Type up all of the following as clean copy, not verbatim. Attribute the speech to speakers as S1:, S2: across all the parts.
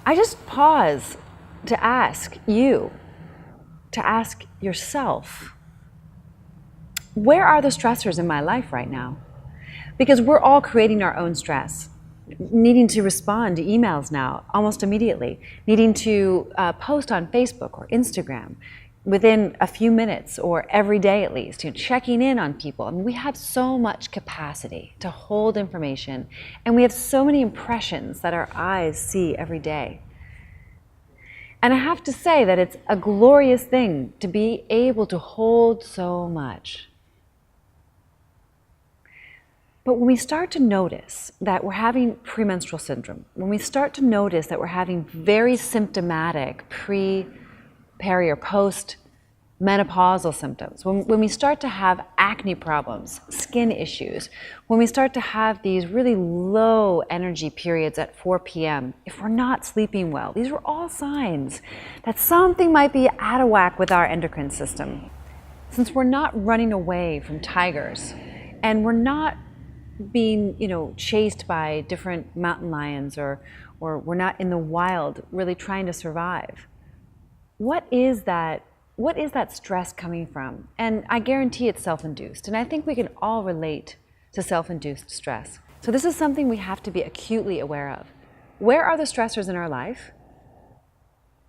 S1: I just pause to ask you, to ask yourself, where are the stressors in my life right now? Because we're all creating our own stress, needing to respond to emails now almost immediately, needing to post on Facebook or Instagram within a few minutes or every day at least, checking in on people. I mean, we have so much capacity to hold information, and we have so many impressions that our eyes see every day. And I have to say that it's a glorious thing to be able to hold so much. But when we start to notice that we're having premenstrual syndrome, when we start to notice that we're having very symptomatic peri, or post-menopausal symptoms, when we start to have acne problems, skin issues, when we start to have these really low energy periods at 4 p.m., if we're not sleeping well, these are all signs that something might be out of whack with our endocrine system. Since we're not running away from tigers, and we're not being, chased by different mountain lions, or we're not in the wild really trying to survive. What is that stress coming from? And I guarantee it's self-induced. And I think we can all relate to self-induced stress. So this is something we have to be acutely aware of. Where are the stressors in our life?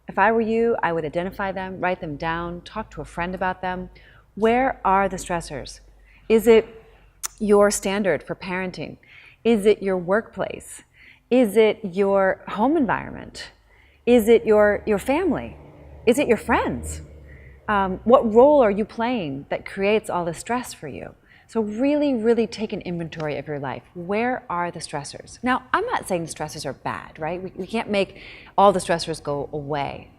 S1: If I were you, I would identify them, write them down, talk to a friend about them. Where are the stressors? Is it your standard for parenting? Is it your workplace? Is it your home environment? Is it your family? Is it your friends? What role are you playing that creates all this stress for you? So really, really take an inventory of your life. Where are the stressors? Now, I'm not saying the stressors are bad, right? We can't make all the stressors go away.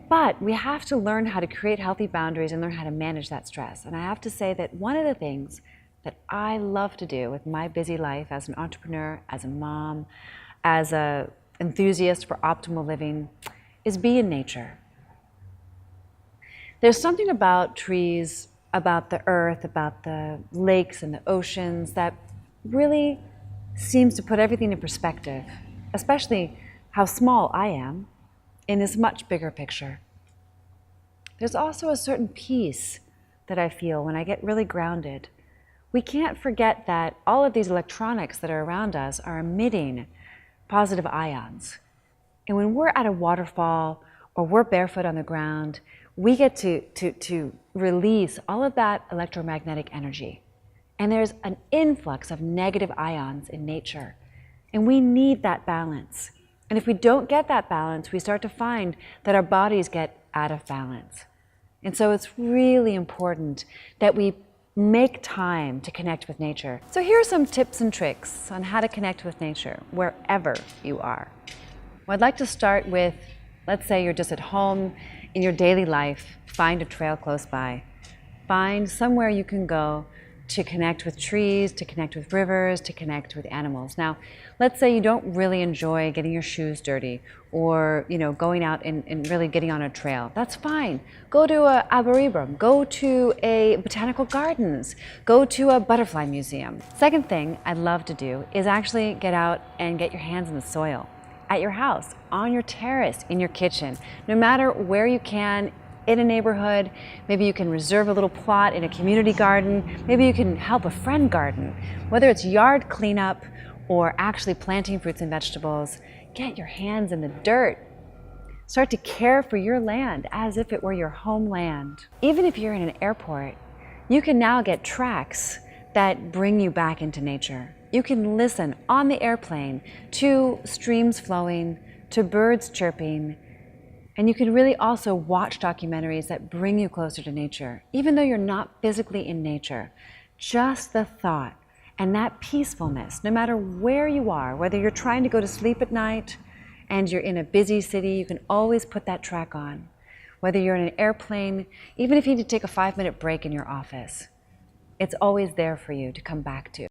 S1: But we have to learn how to create healthy boundaries and learn how to manage that stress. And I have to say that one of the things that I love to do with my busy life as an entrepreneur, as a mom, as an enthusiast for optimal living, is be in nature. There's something about trees, about the earth, about the lakes and the oceans that really seems to put everything in perspective, especially how small I am in this much bigger picture. There's also a certain peace that I feel when I get really grounded. We can't forget that all of these electronics that are around us are emitting positive ions. And when we're at a waterfall or we're barefoot on the ground, we get to release all of that electromagnetic energy. And there's an influx of negative ions in nature. And we need that balance. And if we don't get that balance, we start to find that our bodies get out of balance. And so it's really important that we make time to connect with nature. So here are some tips and tricks on how to connect with nature wherever you are. Well, I'd like to start with, let's say you're just at home in your daily life, find a trail close by. Find somewhere you can go to connect with trees, to connect with rivers, to connect with animals. Now, let's say you don't really enjoy getting your shoes dirty or going out and really getting on a trail. That's fine. Go to a arboretum, go to a botanical gardens, go to a butterfly museum. Second thing I'd love to do is actually get out and get your hands in the soil. At your house, on your terrace, in your kitchen, no matter where you can, in a neighborhood, maybe you can reserve a little plot in a community garden, maybe you can help a friend garden. Whether it's yard cleanup or actually planting fruits and vegetables, get your hands in the dirt. Start to care for your land as if it were your homeland. Even if you're in an airport, you can now get tracks that bring you back into nature. You can listen on the airplane to streams flowing, to birds chirping, and you can really also watch documentaries that bring you closer to nature. Even though you're not physically in nature, just the thought and that peacefulness, no matter where you are, whether you're trying to go to sleep at night and you're in a busy city, you can always put that track on. Whether you're in an airplane, even if you need to take a 5-minute break in your office, it's always there for you to come back to.